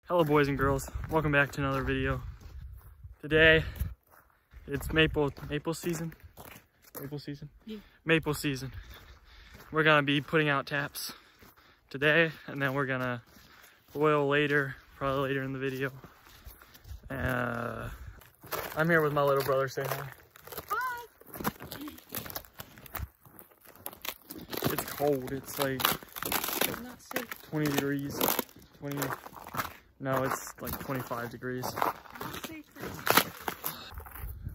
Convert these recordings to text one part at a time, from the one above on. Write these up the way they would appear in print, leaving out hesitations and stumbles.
Hello boys and girls, welcome back to another video. Today it's maple season. Yeah. Maple season. We're gonna be putting out taps today, and then we're gonna boil later, probably later in the video. I'm here with my little brother. Say hi. Hi. It's cold. It's like Not safe. 20 degrees. No, it's like 25 degrees. Not safe.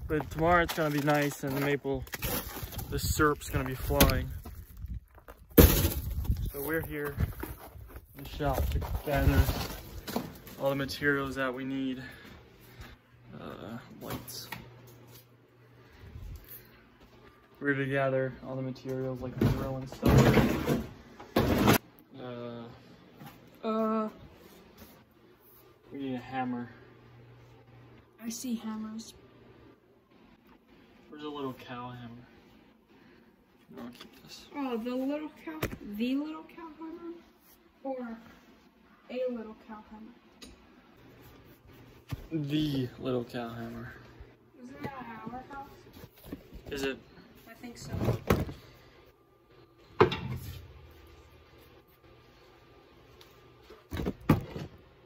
But tomorrow it's gonna be nice, and the syrup's gonna be flowing. So we're here in the shop to gather all the materials that we need. Lights. We're to gather all the materials like the drill and stuff. We need a hammer. I see hammers. Where's a little cow hammer? No, I'll keep this. Oh, the little cow hammer? Or a little cow hammer? The little cow hammer. Isn't that our house? Is it? I think so.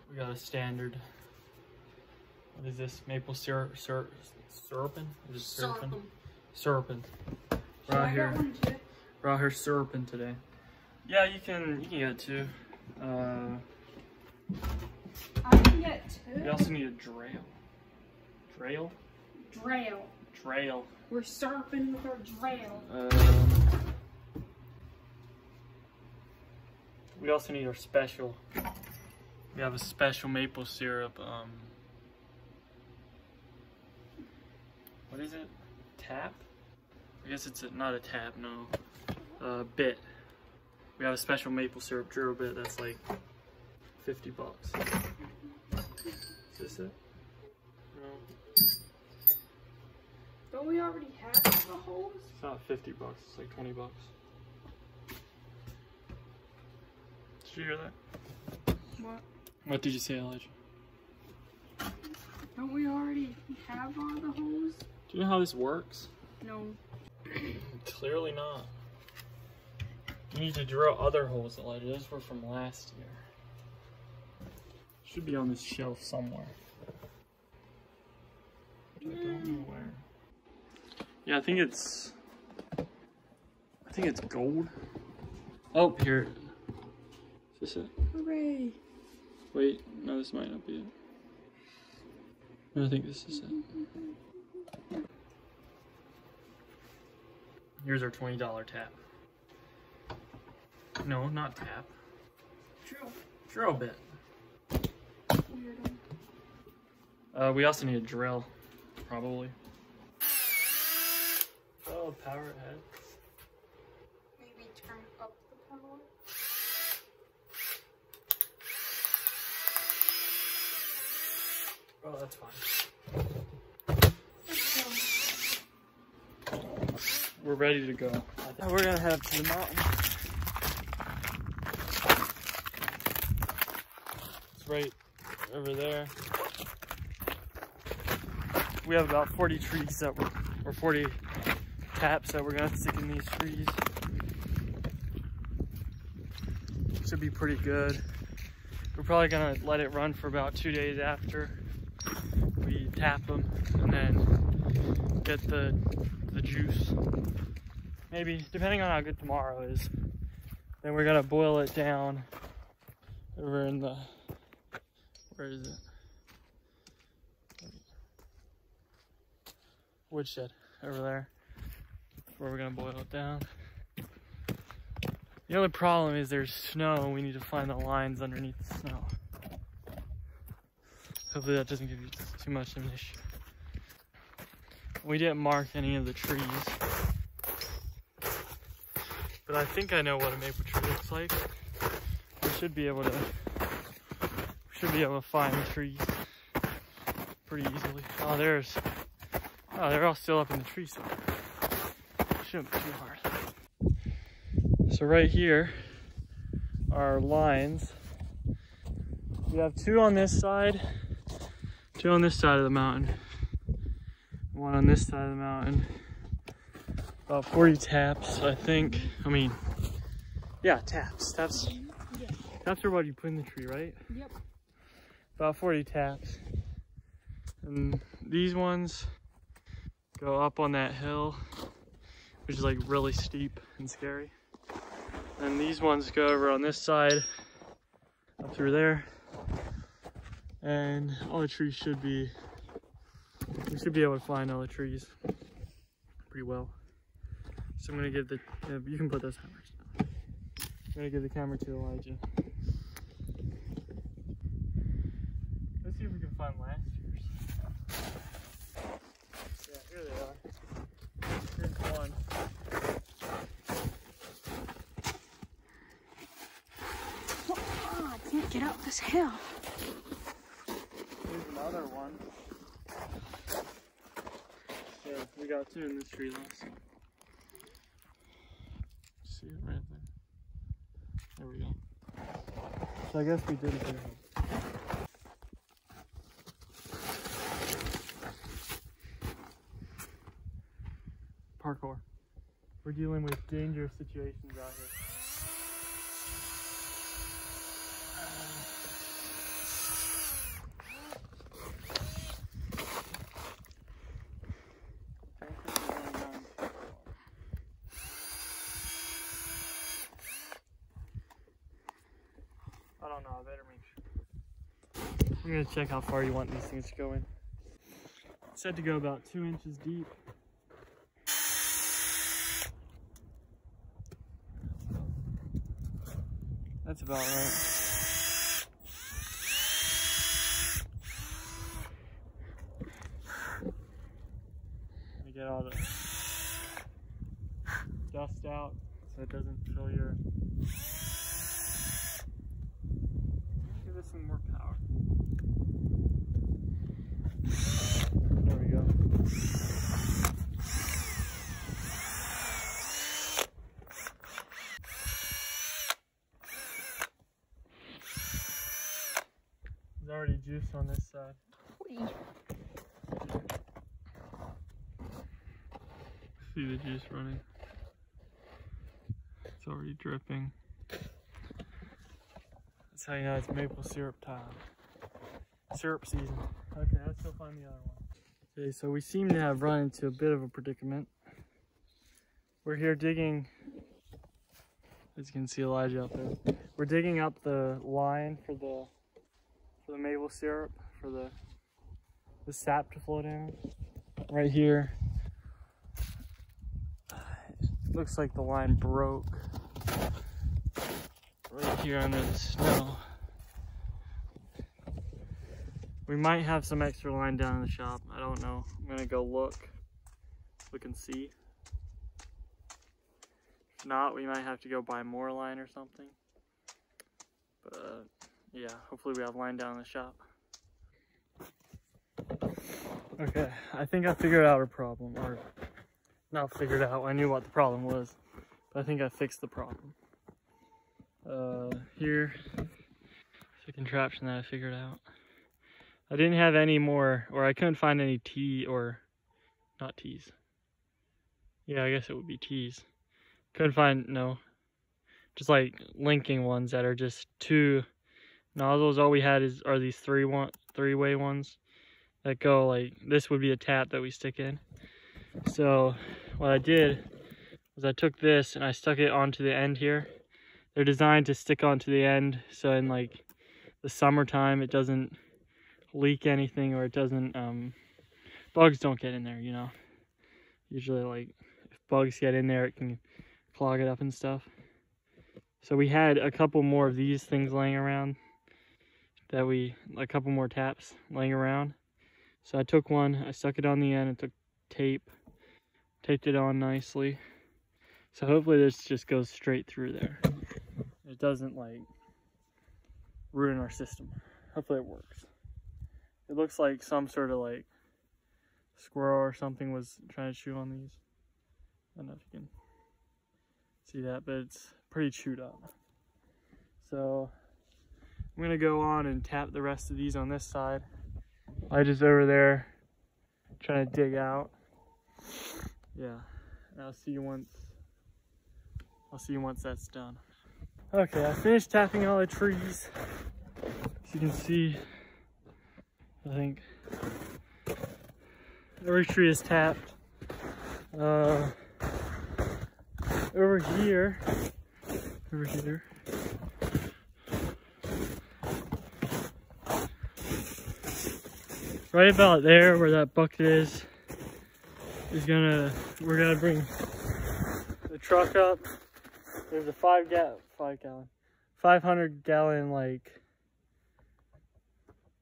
We got a standard. What is this? Maple syrupin? Is it syrupin? Syrupin. We're out here. We're out here syrupin today. Yeah, you can get it too. I can get two. We also need a drail. Drail? Drail. We're surfing with our drail. We also need our special. We have a special maple syrup. What is it? Tap? I guess it's not a tap, no. Bit. We have a special maple syrup drill bit that's like $50. Is this it? No. Don't we already have the holes? It's not $50, it's like $20. Did you hear that? What? What did you say, Elijah? Don't we already have all the holes? Do you know how this works? No. Clearly not. You need to drill other holes, Elijah. Those were from last year. Should be on this shelf somewhere. I don't know where. Yeah, I think it's gold. Oh, here. Is this it? Hooray. Wait, no, this might not be it. No, I think this is it. Here's our $20 tap. No, not tap. Drill bit. We also need a drill, probably. Oh, power head. Maybe turn up the power. Oh, that's fine. We're ready to go. Now we're gonna head to the mountain. It's right over there. We have about 40 trees or 40 taps that we're gonna stick in these trees. Should be pretty good. We're probably gonna let it run for about 2 days after we tap them, and then get the juice. Maybe, depending on how good tomorrow is. Then we're gonna boil it down over in the, where is it? Woodshed, over there, where we're gonna boil it down. The only problem is there's snow, and we need to find the lines underneath the snow. Hopefully that doesn't give you too much of an issue. We didn't mark any of the trees, but I think I know what a maple tree looks like. We should be able to find the trees pretty easily. Oh, they're all still up in the trees, so it shouldn't be too hard. So right here are lines You have 2 on this side, 2 on this side of the mountain, 1 on this side of the mountain. About 40 taps, I think. I mean, yeah, taps. Taps are what you put in the tree, right? Yep. About 40 taps. And these ones go up on that hill, which is like really steep and scary. And these ones go over on this side, up through there. And all the trees should be, we should be able to find all the trees pretty well. So I'm gonna give the, you can put those cameras down. I'm gonna give the camera to Elijah. Let's see if we can find last year's. Yeah, here they are. Here's one. Oh, I can't get up this hill. Here's another one. Yeah, we got 2 in this tree last time. See it right there. There we go. So I guess we did it there. Parkour. We're dealing with dangerous situations out here. I don't know, I better make sure. I'm gonna check how far you want these things to go in. It said to go about 2 inches deep. That's about right. Let me get all the dust out so it doesn't fill your... Give it some more power. There we go. There's already juice on this side. See the juice running. It's already dripping. That's how you know it's maple syrup time. Syrup season. Okay, let's go find the other one. Okay, so we seem to have run into a bit of a predicament. We're here digging, as you can see Elijah up there. We're digging up the line for the maple syrup, for the sap to flow down. Right here. It looks like the line broke. Right here under the snow. We might have some extra line down in the shop. I don't know. I'm gonna go look and see. If not, we might have to go buy more line or something. But yeah, hopefully we have line down in the shop. Okay, I think I figured out a problem, or not figured out. I knew what the problem was, but I think I fixed the problem. Here, it's a contraption that I figured out. I didn't have any more, or I couldn't find any not T's. Yeah, I guess it would be T's. Couldn't find, no. Just like linking ones that are just 2 nozzles. All we had are these three-way ones that go like, this would be a tap that we stick in. So what I did was I took this and I stuck it onto the end here. They're designed to stick onto the end, so in like the summertime it doesn't leak anything, or it doesn't bugs don't get in there, you know. Usually like if bugs get in there it can clog it up and stuff. So we had a couple more of these things laying around, a couple more taps laying around. So I took one, I stuck it on the end and took taped it on nicely. So hopefully this just goes straight through there. It doesn't like ruin our system. Hopefully it works. It looks like some sort of like squirrel or something was trying to chew on these. I don't know if you can see that, but it's pretty chewed up. So I'm gonna go on and tap the rest of these on this side. I just over there trying to dig out. Yeah, and I'll see you once that's done. Okay, I finished tapping all the trees. As you can see, I think every tree is tapped. Over here, right about there where that bucket is we're gonna bring the truck up. There's a 500 gallon like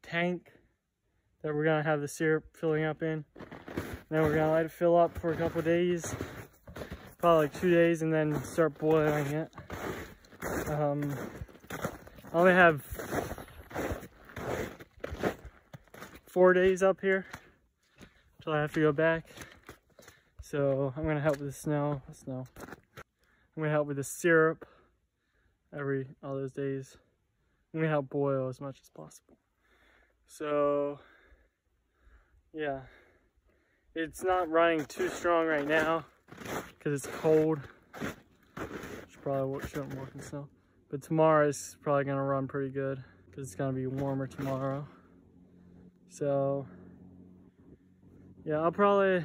tank that we're gonna have the syrup filling up in. Then we're gonna let it fill up for a couple of days, probably like 2 days, and then start boiling it. I only have 4 days up here until I have to go back. So I'm gonna help with the snow. I'm gonna help with the syrup all those days. I'm gonna help boil as much as possible. So yeah, it's not running too strong right now because it's cold. Shouldn't work in snow. But tomorrow is probably gonna run pretty good because it's gonna be warmer tomorrow. So yeah, I'll probably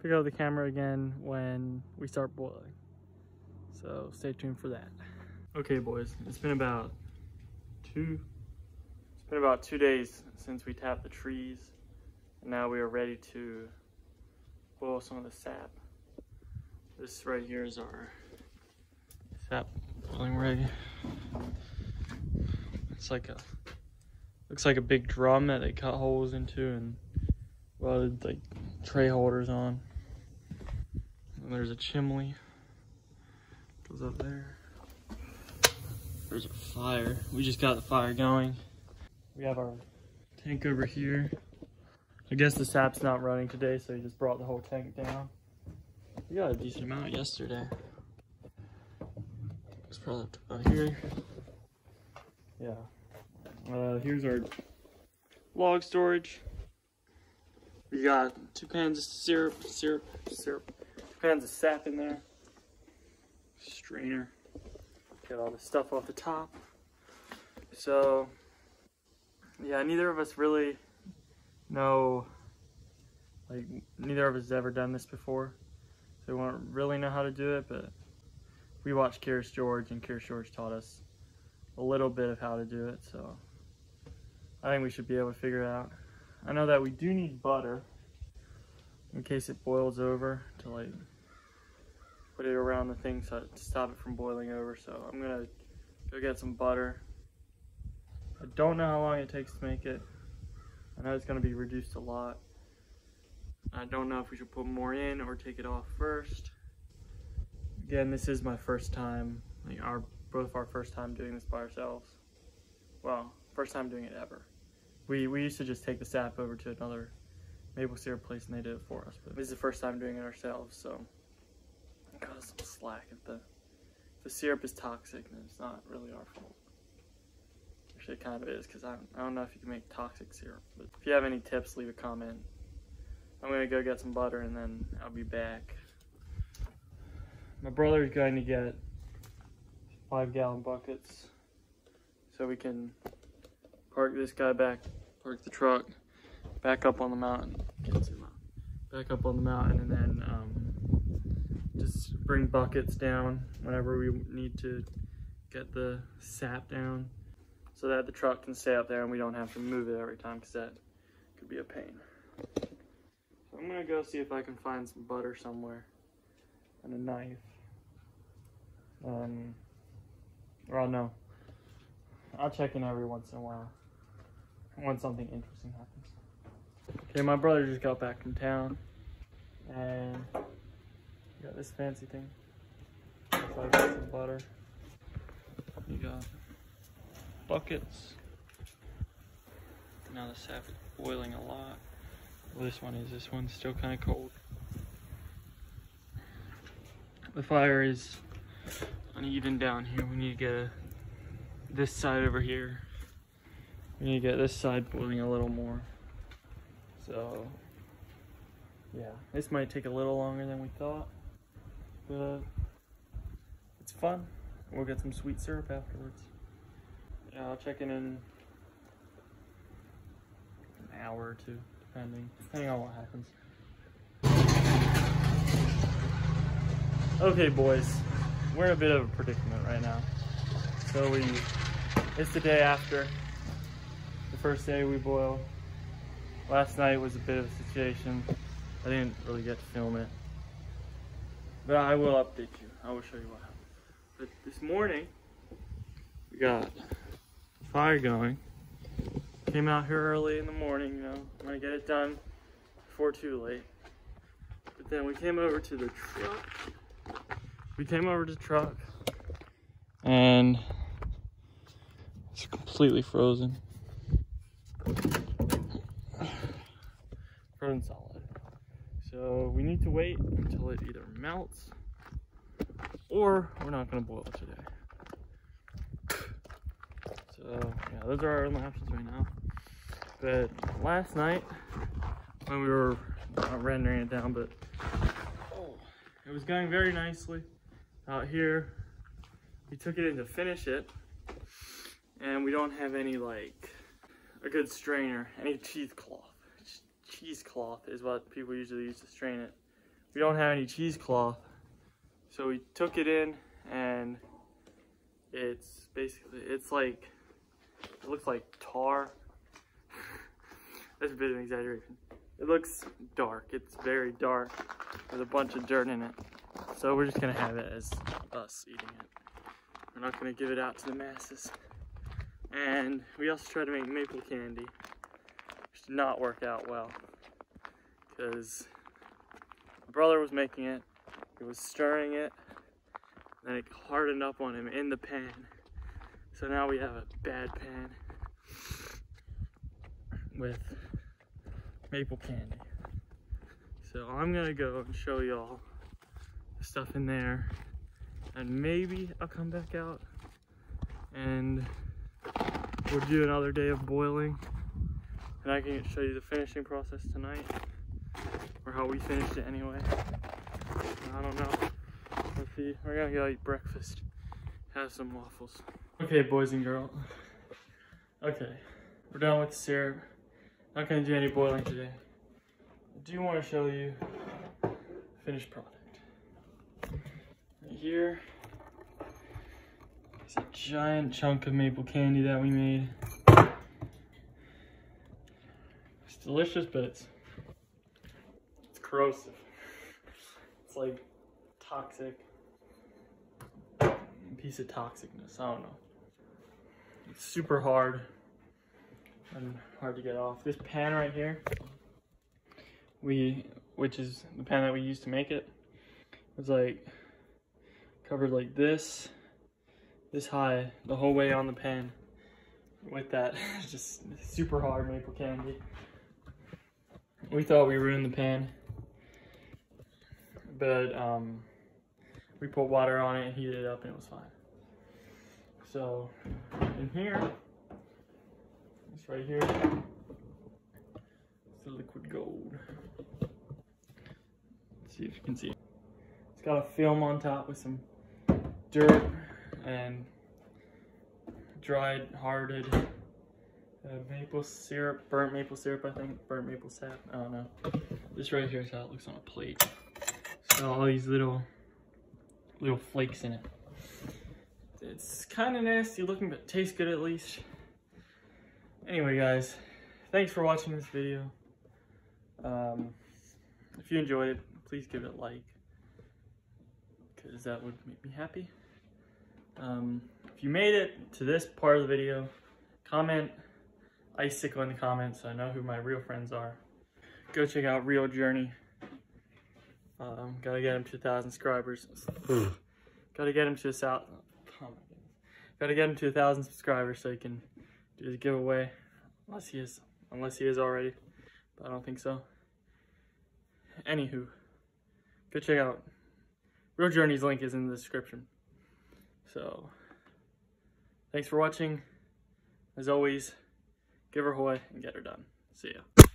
pick up the camera again when we start boiling. So stay tuned for that. Okay boys, it's been about 2 days since we tapped the trees, and now we are ready to boil some of the sap. This right here is our sap boiling rig. It's like looks like a big drum that they cut holes into and welded like tray holders on. And there's a chimney, goes up there. There's a fire. We just got the fire going. We have our tank over here. I guess the sap's not running today, so he just brought the whole tank down. We got a decent amount yesterday. It's probably up to about here. Yeah. Here's our log storage. We got 2 pans of syrup, 2 pans of sap in there. Strainer. Get all the stuff off the top. So, yeah, neither of us really know, like, neither of us has ever done this before. So we won't really know how to do it, but we watched Curious George, and Curious George taught us a little bit of how to do it, so I think we should be able to figure it out. I know that we do need butter in case it boils over, to like put it around the thing to stop it from boiling over. So I'm gonna go get some butter. I don't know how long it takes to make it. I know it's gonna be reduced a lot. I don't know if we should put more in or take it off first. Again, this is my first time, like both our first time doing this by ourselves. Well, first time doing it ever. We used to just take the sap over to another maple syrup place and they did it for us. But this is the first time doing it ourselves, so cut us some slack. If the syrup is toxic, then it's not really our fault. Actually, it kind of is, because I don't know if you can make toxic syrup. But if you have any tips, leave a comment. I'm gonna go get some butter and then I'll be back. My brother's going to get 5-gallon buckets so we can park this guy park the truck back up on the mountain. Back up on the mountain, and then just bring buckets down whenever we need to get the sap down, so that the truck can stay up there and we don't have to move it every time, because that could be a pain. So I'm gonna go see if I can find some butter somewhere and a knife. Or no, I'll check in every once in a while when something interesting happens. Okay, my brother just got back from town and got this fancy thing. So I got some butter. You got buckets. Now the sap is boiling a lot. Well, this one's still kind of cold. The fire is uneven down here. We need to get this side over here. We need to get this side boiling a little more. So, yeah, this might take a little longer than we thought, but it's fun. We'll get some sweet syrup afterwards. Yeah, I'll check in an hour or two, depending on what happens. Okay, boys, we're in a bit of a predicament right now. So it's the day after the first day we boiled. Last night was a bit of a situation. I didn't really get to film it, but I will update you. I will show you what happened. But this morning, we got fire going. Came out here early in the morning, you know, I'm gonna get it done before too late. But then we came over to the truck. And it's completely frozen. Frozen solid. So we need to wait until it either melts or we're not gonna boil it today. So yeah, those are our only options right now. But last night, when we were not rendering it down, but it was going very nicely out here. We took it in to finish it, and we don't have any like a good strainer, any cheesecloth. Cheesecloth is what people usually use to strain it. We don't have any cheesecloth, so we took it in, and it's basically, it's like, it looks like tar. That's a bit of an exaggeration. It looks dark. It's very dark with a bunch of dirt in it. So we're just gonna have it as us eating it. We're not gonna give it out to the masses. And we also tried to make maple candy, which did not work out well because my brother was making it. He was stirring it, and it hardened up on him in the pan. So now we have a bad pan with maple candy. So I'm gonna go and show y'all the stuff in there, and maybe I'll come back out and we'll do another day of boiling, and I can show you the finishing process tonight, or how we finished it anyway. I don't know. Let's see. We're gonna go eat breakfast, have some waffles. Okay, boys and girls. Okay, we're done with the syrup. Not gonna do any boiling today. I do want to show you the finished product. Right here is a giant chunk of maple candy that we made. It's delicious, but it's corrosive. It's like toxic, a piece of toxicness, I don't know. It's super hard and hard to get off. This pan right here, which is the pan that we used to make it, was like covered like this high the whole way on the pan with that just super hard maple candy. We thought we ruined the pan, but we put water on it and heated it up and it was fine. So in here, it's right here, it's the liquid gold. Let's see if you can see it. It's got a film on top with some dirt and dried, hardened maple syrup, burnt maple syrup, I think, burnt maple sap, I don't know. This right here is how it looks on a plate. It's got all these little flakes in it. It's kind of nasty looking, but tastes good at least. Anyway, guys, thanks for watching this video. If you enjoyed it, please give it a like, because that would make me happy. If you made it to this part of the video, comment Icicle in the comments so I know who my real friends are. Go check out Real Journey. Gotta get him to 1,000 subscribers. Gotta get him to Gotta get him to 1,000 subscribers so he can do the giveaway. Unless he is already, but I don't think so. Anywho, go check out Real Journey's link is in the description. So Thanks for watching. As always, give her hoy and get her done. See ya.